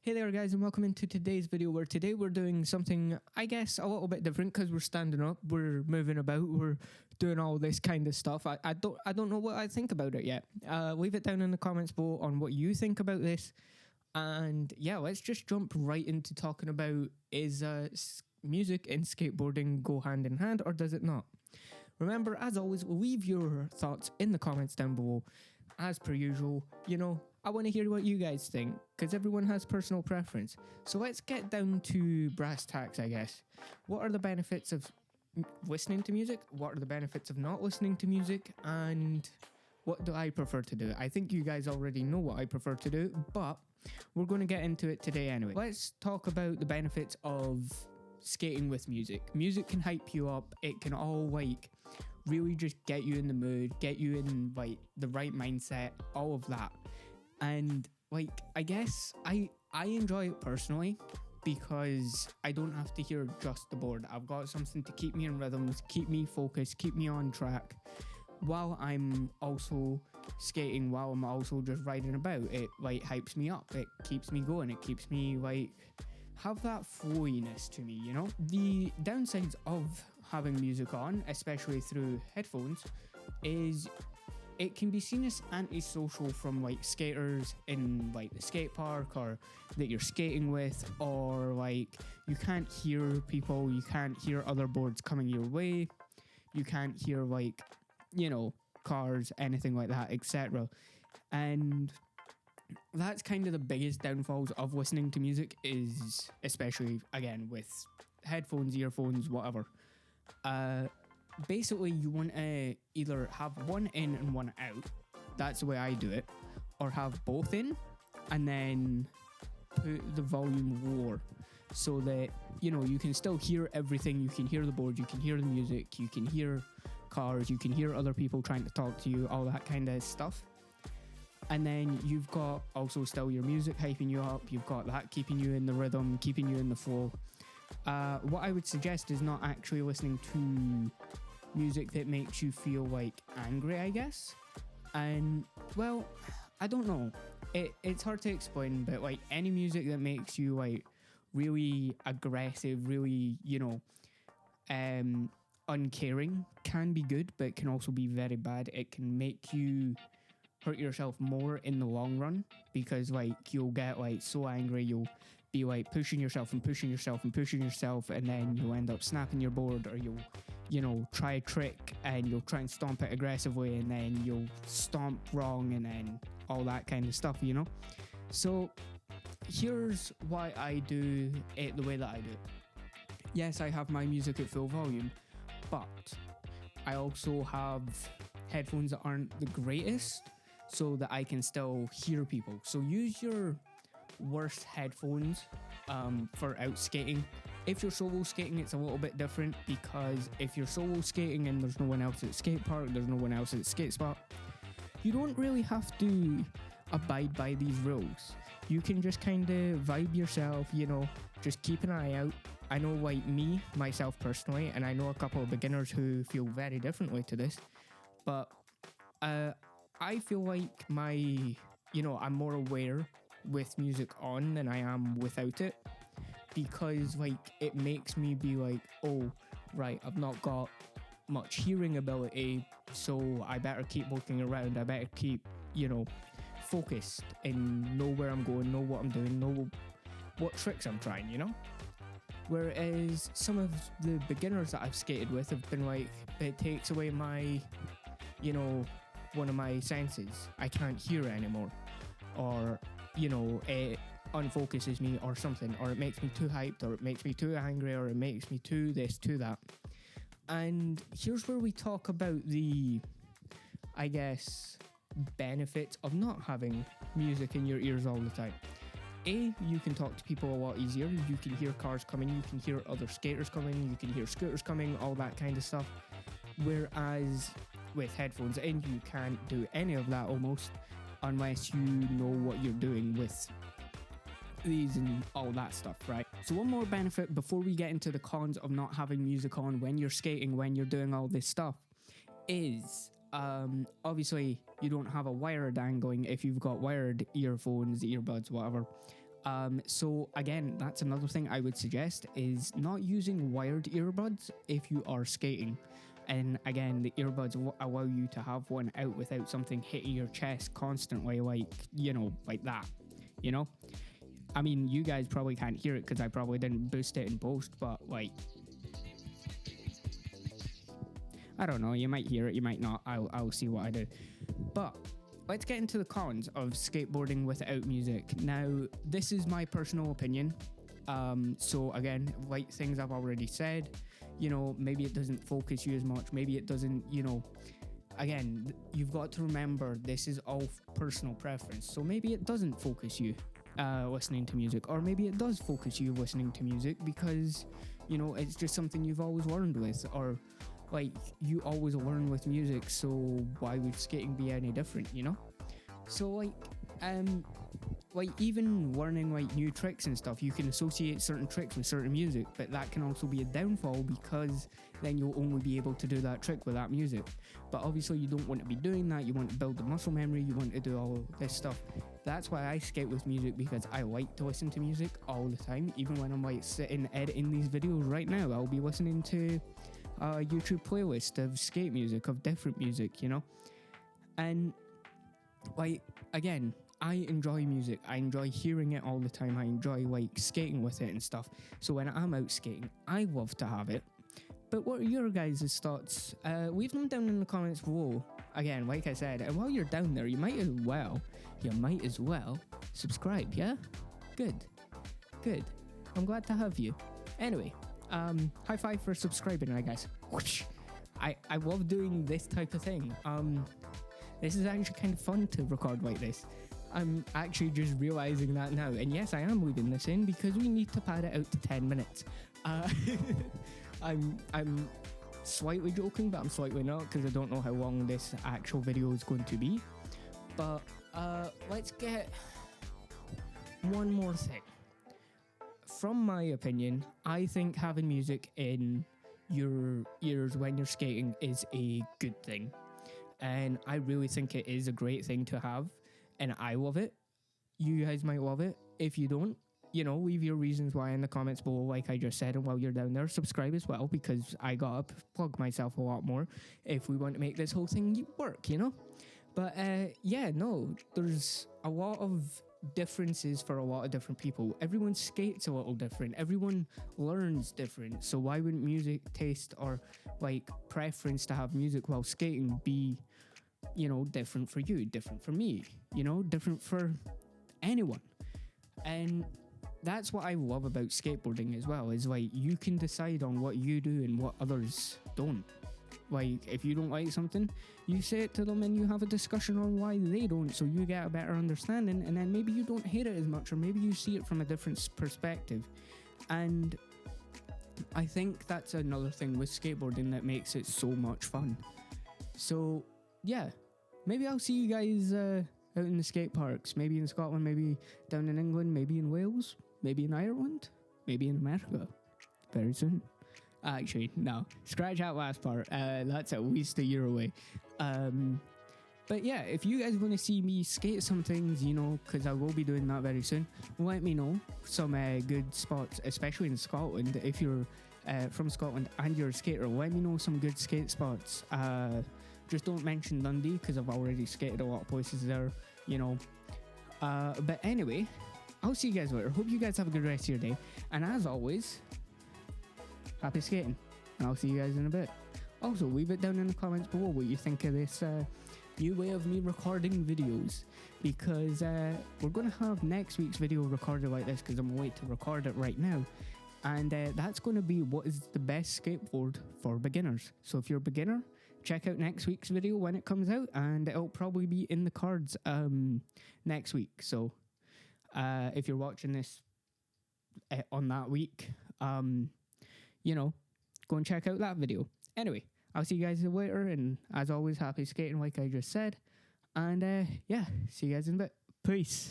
Hey there guys, and welcome into today's video, where today we're doing something, I guess, a little bit different because we're standing up, we're moving about, we're doing all this kind of stuff. I don't know what I think about it yet. Leave it down in the comments below on what you think about this. And yeah, let's just jump right into talking about, is music and skateboarding go hand in hand, or does it not? Remember, as always, leave your thoughts in the comments down below. As per usual, I want to hear what you guys think, because everyone has personal preference. So let's get down to brass tacks, I guess. What are the benefits of listening to music? What are the benefits of not listening to music? And what do I prefer to do? I think you guys already know what I prefer to do, but we're going to get into it today anyway. Let's talk about the benefits of skating with music. Music can hype you up. It can all really just get you in the mood, get you in the right mindset, all of that. And I guess I enjoy it personally because I don't have to hear just the board. I've got something to keep me in rhythms, keep me focused, keep me on track while I'm also skating, while I'm also just riding about. It hypes me up, it keeps me going, it keeps me have that flowiness to me, The downsides of having music on, especially through headphones, is it can be seen as antisocial from skaters in the skate park or that you're skating with, or you can't hear people, you can't hear other boards coming your way, you can't hear cars, anything like that, etc. And that's kind of the biggest downfalls of listening to music, is especially again with headphones, earphones, whatever. Basically you want to either have one in and one out. That's the way I do it. Or have both in and then put the volume lower, so that you can still hear everything. You can hear the board, you can hear the music, you can hear cars, you can hear other people trying to talk to you, all that kind of stuff. And then you've got also still your music hyping you up. You've got that keeping you in the rhythm, keeping you in the flow. What I would suggest is not actually listening to music that makes you feel angry, I guess. And well, I don't know. It's hard to explain, but any music that makes you really aggressive, really uncaring can be good, but it can also be very bad. It can make you hurt yourself more in the long run, because you'll get so angry, you'll be pushing yourself and pushing yourself and pushing yourself, and then you'll end up snapping your board, or you'll try a trick and you'll try and stomp it aggressively, and then you'll stomp wrong, and then all that kind of stuff, So here's why I do it the way that I do it. Yes, I have my music at full volume, but I also have headphones that aren't the greatest, so that I can still hear people. So use your worst headphones for out skating. If you're solo skating, it's a little bit different, because if you're solo skating and there's no one else at the skate park, there's no one else at the skate spot, you don't really have to abide by these rules. You can just kind of vibe yourself, just keep an eye out. I know myself personally, and I know a couple of beginners who feel very differently to this, but I feel I'm more aware with music on than I am without it, because it makes me be oh right, I've not got much hearing ability, so I better keep looking around, I better keep focused and know where I'm going, know what I'm doing, know what tricks I'm trying, Whereas some of the beginners that I've skated with have been it takes away my one of my senses. I can't hear anymore, or it unfocuses me or something, or it makes me too hyped, or it makes me too angry, or it makes me too this, too that. And here's where we talk about the, I guess, benefits of not having music in your ears all the time. You can talk to people a lot easier. You can hear cars coming, you can hear other skaters coming, you can hear scooters coming, all that kind of stuff. Whereas with headphones in, you can't do any of that almost, unless you know what you're doing with these and all that stuff, right? So one more benefit before we get into the cons of not having music on when you're skating, when you're doing all this stuff, is obviously you don't have a wire dangling if you've got wired earphones, earbuds, whatever. So again, that's another thing I would suggest is not using wired earbuds if you are skating. And again, the earbuds allow you to have one out without something hitting your chest constantly, like, like that, you know? I mean, you guys probably can't hear it because I probably didn't boost it in post, but like, I don't know, you might hear it, you might not. I'll see what I do. But let's get into the cons of skateboarding without music. Now, this is my personal opinion. So again, like things I've already said, maybe it doesn't focus you as much. Maybe it doesn't, again, you've got to remember this is all personal preference. So maybe it doesn't focus you listening to music, or maybe it does focus you listening to music because, it's just something you've always learned with, or like you always learn with music, so why would skating be any different, So like even learning like new tricks and stuff, you can associate certain tricks with certain music, but that can also be a downfall because then you'll only be able to do that trick with that music. But obviously you don't want to be doing that. You want to build the muscle memory, you want to do all this stuff. That's why I skate with music, because I like to listen to music all the time. Even when I'm like sitting editing these videos right now, I'll be listening to a YouTube playlist of skate music, of different music, and like, again, I enjoy music. I enjoy hearing it all the time. I enjoy like skating with it and stuff. So when I'm out skating, I love to have it. But what are your guys' thoughts? Leave them down in the comments below. Again, like I said, and while you're down there, you might as well subscribe, yeah? Good. I'm glad to have you. Anyway, high five for subscribing, I guess. Whoosh. I love doing this type of thing. This is actually kind of fun to record like this. I'm actually just realizing that now. And yes, I am leaving this in because we need to pad it out to 10 minutes. I'm slightly joking, but I'm slightly not, because I don't know how long this actual video is going to be. But let's get one more thing. From my opinion, I think having music in your ears when you're skating is a good thing. And I really think it is a great thing to have. And I love it. You guys might love it. If you don't, leave your reasons why in the comments below, like I just said. And while you're down there, subscribe as well, because I gotta plug myself a lot more if we want to make this whole thing work, But there's a lot of differences for a lot of different people. Everyone skates a little different. Everyone learns different. So why wouldn't music taste or like preference to have music while skating be, different for you, different for me, different for anyone? And that's what I love about skateboarding as well, is like you can decide on what you do and what others don't. Like, if you don't like something, you say it to them and you have a discussion on why they don't, so you get a better understanding, and then maybe you don't hate it as much, or maybe you see it from a different perspective. And I think that's another thing with skateboarding that makes it so much fun. So, yeah, maybe I'll see you guys out in the skate parks, maybe in Scotland, maybe down in England, maybe in Wales, maybe in Ireland, maybe in America, very soon. Actually, no. Scratch that last part. That's at least a year away. But yeah, if you guys want to see me skate some things, because I will be doing that very soon, let me know some good spots, especially in Scotland. If you're from Scotland and you're a skater, let me know some good skate spots. Just don't mention Dundee, because I've already skated a lot of places there, But anyway, I'll see you guys later. Hope you guys have a good rest of your day. And as always, happy skating, and I'll see you guys in a bit. Also, leave it down in the comments below what you think of this new way of me recording videos, because we're going to have next week's video recorded like this, because I'm waiting to record it right now, and that's going to be what is the best skateboard for beginners. So if you're a beginner, check out next week's video when it comes out, and it'll probably be in the cards next week. So if you're watching this on that week, go and check out that video. Anyway, I'll see you guys later, and as always, happy skating like I just said. And yeah, see you guys in a bit. Peace.